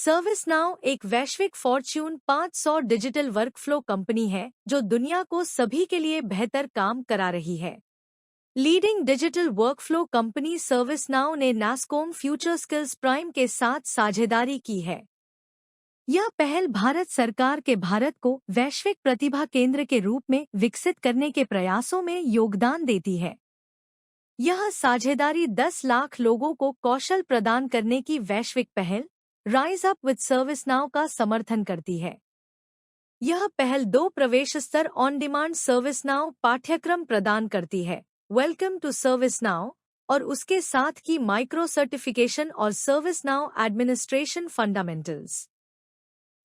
ServiceNow एक वैश्विक Fortune 500 digital workflow company है जो दुनिया को सभी के लिए बेहतर काम करा रही है। Leading digital workflow company ServiceNow ने नास्कोम फ्यूचर स्किल्स प्राइम के साथ साझेदारी की है। यह पहल भारत सरकार के भारत को वैश्विक प्रतिभा केंद्र के रूप में विकसित करने के प्रयासों में योगदान देती है। यह साझेदारी 10 लाख लोगों को कौशल प्रदान करने की वैश्विक पहल राइज अप विद सर्विसनाउ का समर्थन करती है। यह पहल 2 प्रवेश स्तर ऑन डिमांड सर्विसनाउ पाठ्यक्रम प्रदान करती है, वेलकम टू सर्विसनाउ, और उसके साथ ही माइक्रो सर्टिफिकेशन और सर्विसनाउ एडमिनिस्ट्रेशन फंडामेंटल्स।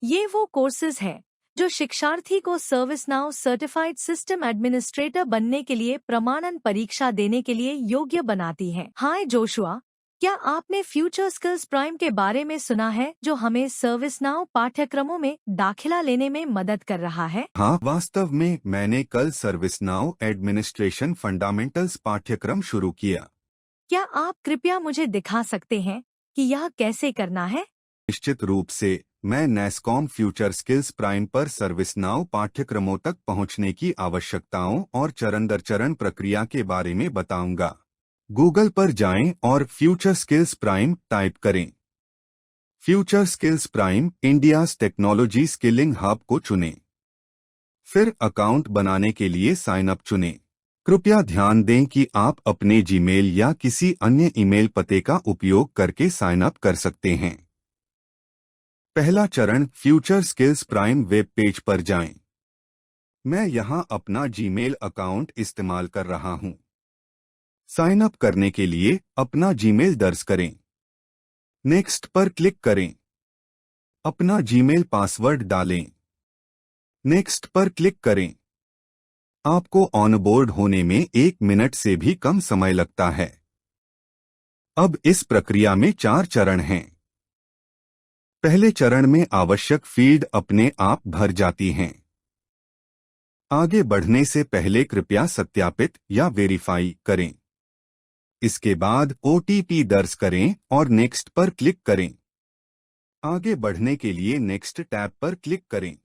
ये वो कोर्सेज हैं जो शिक्षार्थी को सर्विसनाउ सर्टिफाइड सिस्टम एडमिनिस्ट्रेटर बनने के लिए प्रमाणन परीक्षा देने के लिए योग्य बनाती हैं। हाय जोशुआ, क्या आपने फ्यूचर स्किल्स प्राइम के बारे में सुना है जो हमें सर्विसनाउ पाठ्यक्रमों में दाखिला लेने में मदद कर रहा है? हाँ, वास्तव में मैंने कल सर्विसनाउ एडमिनिस्ट्रेशन फंडामेंटल्स पाठ्यक्रम शुरू किया। क्या आप कृपया मुझे दिखा सकते हैं कि यह कैसे करना है? निश्चित रूप से, मैं नास्कॉम फ्यूचर स्किल्स प्राइम पर सर्विसनाउ पाठ्यक्रमों तक पहुंचने की आवश्यकताओं और चरण दर चरण प्रक्रिया के बारे में बताऊंगा। गूगल पर जाएं और फ्यूचर स्किल्स प्राइम टाइप करें। Future skills prime India's technology skilling hub को चुनें। फिर अकाउंट बनाने के लिए साइन अप चुनें। कृपया ध्यान दें कि आप अपने जीमेल या किसी अन्य ईमेल पते का उपयोग करके साइन अप कर सकते हैं। पहला चरण, future skills prime web page पर जाएं। मैं यहां अपना जीमेल अकाउंट इस्तेमाल कर रहा हूं। साइन अप करने के लिए अपना जीमेल दर्ज करें। नेक्स्ट पर क्लिक करें। अपना जीमेल पासवर्ड डालें। नेक्स्ट पर क्लिक करें। आपको ऑनबोर्ड होने में 1 मिनट से भी कम समय लगता है। अब इस प्रक्रिया में 4 चरण हैं। पहले चरण में आवश्यक फील्ड अपने आप भर जाती हैं। आगे बढ़ने से पहले कृपया सत्यापित या वेरीफाई करें। इसके बाद OTP दर्ज करें और नेक्स्ट पर क्लिक करें। आगे बढ़ने के लिए नेक्स्ट टैब पर क्लिक करें।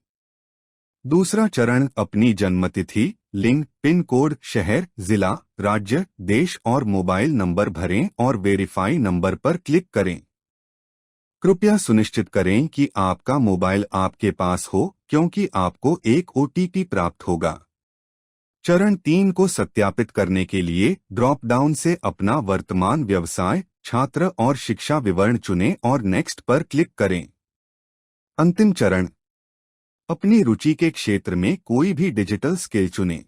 दूसरा चरण, अपनी जन्मतिथि, लिंग, पिन कोड, शहर, जिला, राज्य, देश और मोबाइल नंबर भरें और वेरीफाई नंबर पर क्लिक करें। कृपया सुनिश्चित करें कि आपका मोबाइल आपके पास हो, क्योंकि आपको एक OTP प्राप्त होगा। चरण 3 को सत्यापित करने के लिए ड्रॉप डाउन से अपना वर्तमान व्यवसाय, छात्र और शिक्षा विवरण चुनें और नेक्स्ट पर क्लिक करें। अंतिम चरण, अपनी रुचि के क्षेत्र में कोई भी डिजिटल स्किल चुनें।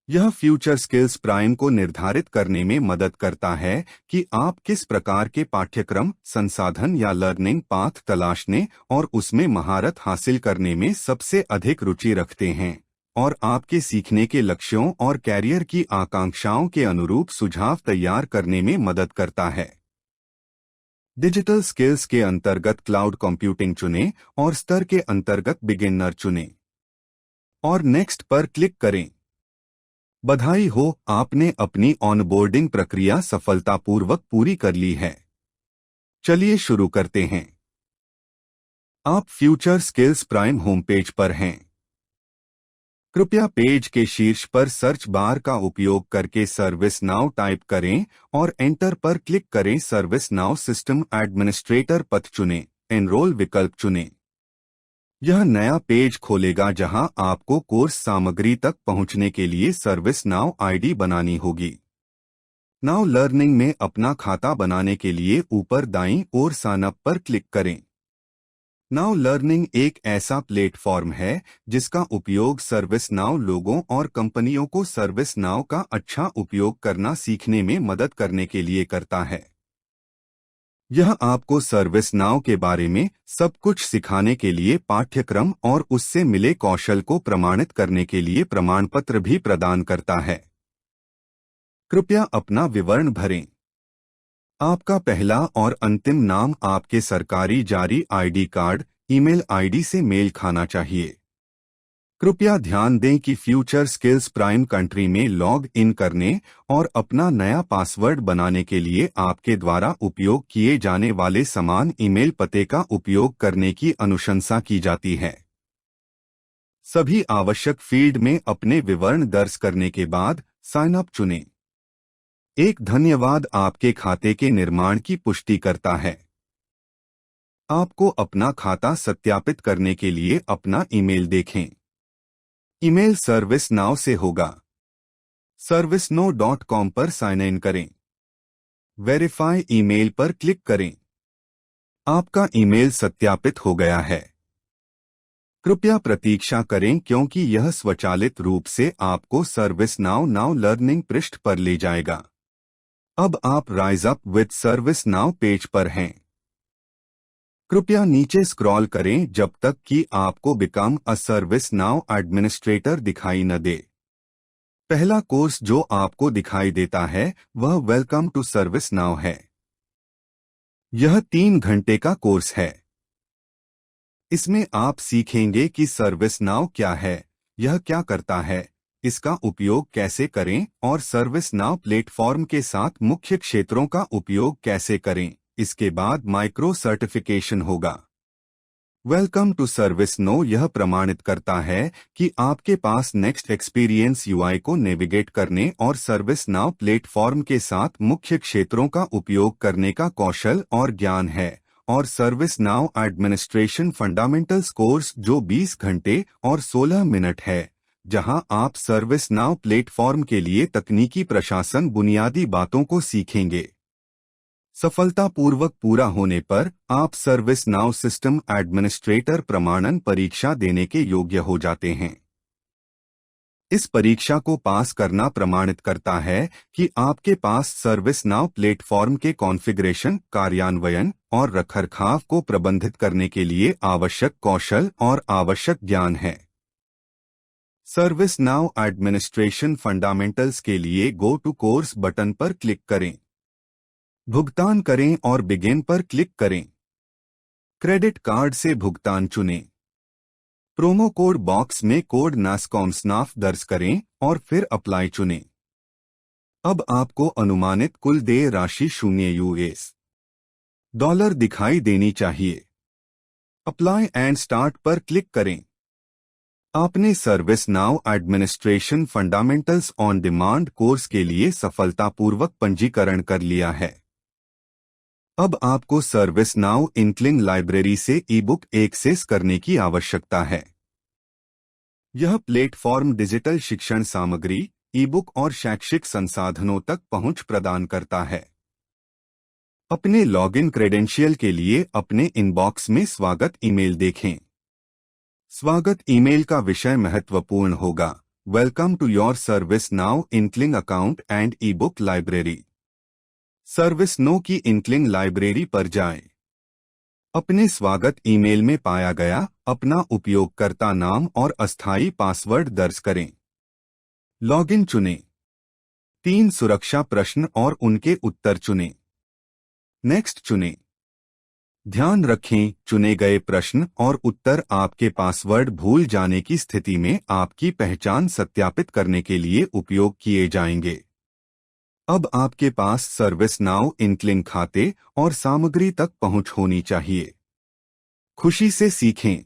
यह फ्यूचर स्किल्स प्राइम को निर्धारित करने में मदद करता है कि आप किस प्रकार के पाठ्यक्रम, संसाधन या लर्निंग पाथ तलाशने और उसमें महारत हासिल करने में सबसे अधिक रुचि रखते हैं, और आपके सीखने के लक्ष्यों और कैरियर की आकांक्षाओं के अनुरूप सुझाव तैयार करने में मदद करता है। डिजिटल स्किल्स के अंतर्गत क्लाउड कंप्यूटिंग चुनें और स्तर के अंतर्गत बिगिनर चुनें और नेक्स्ट पर क्लिक करें। बधाई हो, आपने अपनी ऑनबोर्डिंग प्रक्रिया सफलतापूर्वक पूरी कर ली है। चलिए शुरू करते हैं। आप future skills prime home page पर हैं। कृपया पेज के शीर्ष पर सर्च बार का उपयोग करके सर्विसनाउ टाइप करें और एंटर पर क्लिक करें। सर्विसनाउ सिस्टम एडमिनिस्ट्रेटर पथ चुनें, एनरोल विकल्प चुनें। यह नया पेज खोलेगा जहां आपको कोर्स सामग्री तक पहुंचने के लिए सर्विसनाउ ID बनानी होगी। नाउ लर्निंग में अपना खाता बनाने के लिए ऊपर दाईं ओर साइन अप पर क्लिक करें। नाउ लर्निंग एक ऐसा प्लेटफॉर्म है जिसका उपयोग सर्विसनाउ लोगों और कंपनियों को सर्विसनाउ का अच्छा उपयोग करना सीखने में मदद करने के लिए करता है। यह आपको सर्विसनाउ के बारे में सब कुछ सिखाने के लिए पाठ्यक्रम और उससे मिले कौशल को प्रमाणित करने के लिए प्रमाणपत्र भी प्रदान करता है। कृपया अपना विवरण भरें। आपका पहला और अंतिम नाम आपके सरकारी जारी ID कार्ड, ईमेल ID से मेल खाना चाहिए। कृपया ध्यान दें कि फ्यूचर स्किल्स प्राइम कंट्री में लॉग इन करने और अपना नया पासवर्ड बनाने के लिए आपके द्वारा उपयोग किए जाने वाले समान ईमेल पते का उपयोग करने की अनुशंसा की जाती है। सभी आवश्यक फील्ड में अपने विवरण दर्ज करने के बाद साइन अप चुनें। एक धन्यवाद आपके खाते के निर्माण की पुष्टि करता है। आपको अपना खाता सत्यापित करने के लिए अपना ईमेल देखें। ईमेल सर्विस नाउ से होगा। serviceno.com पर साइन इन करें। वेरीफाई ईमेल पर क्लिक करें। आपका ईमेल सत्यापित हो गया है। कृपया प्रतीक्षा करें क्योंकि यह स्वचालित रूप से आपको सर्विस नाउ लर्निंग पृष्ठ पर ले जाएगा। अब आप rise up with service now page पर हैं। कृपया नीचे स्क्रॉल करें जब तक कि आपको become a service now administrator दिखाई न दे। पहला कोर्स जो आपको दिखाई देता है वह वेलकम टू सर्विस नाउ है। यह 3 घंटे का कोर्स है। इसमें आप सीखेंगे कि सर्विस नाउ क्या है, यह क्या करता है, इसका उपयोग कैसे करें और सर्विस नाउ प्लेटफॉर्म के साथ मुख्य क्षेत्रों का उपयोग कैसे करें। इसके बाद माइक्रो सर्टिफिकेशन होगा। वेलकम टू सर्विस नो यह प्रमाणित करता है कि आपके पास नेक्स्ट एक्सपीरियंस यूआई को नेविगेट करने और सर्विस नाउ प्लेटफॉर्म के साथ मुख्य क्षेत्रों का उपयोग करने का कौशल और ज्ञान है, और service now administration fundamentals course जो 20 घंटे और 16 मिनट है, जहां आप सर्विस नाउ प्लेटफॉर्म के लिए तकनीकी प्रशासन बुनियादी बातों को सीखेंगे। सफलतापूर्वक पूरा होने पर आप सर्विस नाउ सिस्टम एडमिनिस्ट्रेटर प्रमाणन परीक्षा देने के योग्य हो जाते हैं। इस परीक्षा को पास करना प्रमाणित करता है कि आपके पास सर्विस नाउ प्लेटफॉर्म के कॉन्फ़िगरेशन, कार्यान्वयन और रखरखाव को प्रबंधित करने के लिए आवश्यक कौशल और आवश्यक ज्ञान है। सर्विस नाउ एडमिनिस्ट्रेशन फंडामेंटल्स के लिए गो टू कोर्स बटन पर क्लिक करें। भुगतान करें और बिगिन पर क्लिक करें। क्रेडिट कार्ड से भुगतान चुनें। प्रोमो कोड बॉक्स में कोड NASCOM दर्ज करें और फिर अप्लाई चुनें। अब आपको अनुमानित कुल देय राशि $0 दिखाई देनी चाहिए। अप्लाई एंड स्टार्ट पर क्लिक करें। आपने service now administration fundamentals on demand course के लिए सफलतापूर्वक पंजीकरण कर लिया है। अब आपको सर्विस नाउ इंक्लिंग लाइब्रेरी से ईबुक एक्सेस करने की आवश्यकता है। यह प्लेटफॉर्म डिजिटल शिक्षण सामग्री, ईबुक और शैक्षिक संसाधनों तक पहुंच प्रदान करता है। अपने लॉगिन क्रेडेंशियल के लिए अपने इनबॉक्स में स्वागत ईमेल देखें। स्वागत ईमेल का विषय महत्वपूर्ण होगा। Welcome to your service now Inkling account and ebook library. Service now की इंक्लिंग लाइब्रेरी पर जाएं। अपने स्वागत ईमेल में पाया गया अपना उपयोगकर्ता नाम और अस्थायी पासवर्ड दर्ज करें। लॉगिन चुनें। 3 सुरक्षा प्रश्न और उनके उत्तर चुनें। नेक्स्ट चुनें। ध्यान रखें, चुने गए प्रश्न और उत्तर आपके पासवर्ड भूल जाने की स्थिति में आपकी पहचान सत्यापित करने के लिए उपयोग किए जाएंगे। अब आपके पास सर्विस नाउ इंक्लिंग खाते और सामग्री तक पहुंच होनी चाहिए। खुशी से सीखें।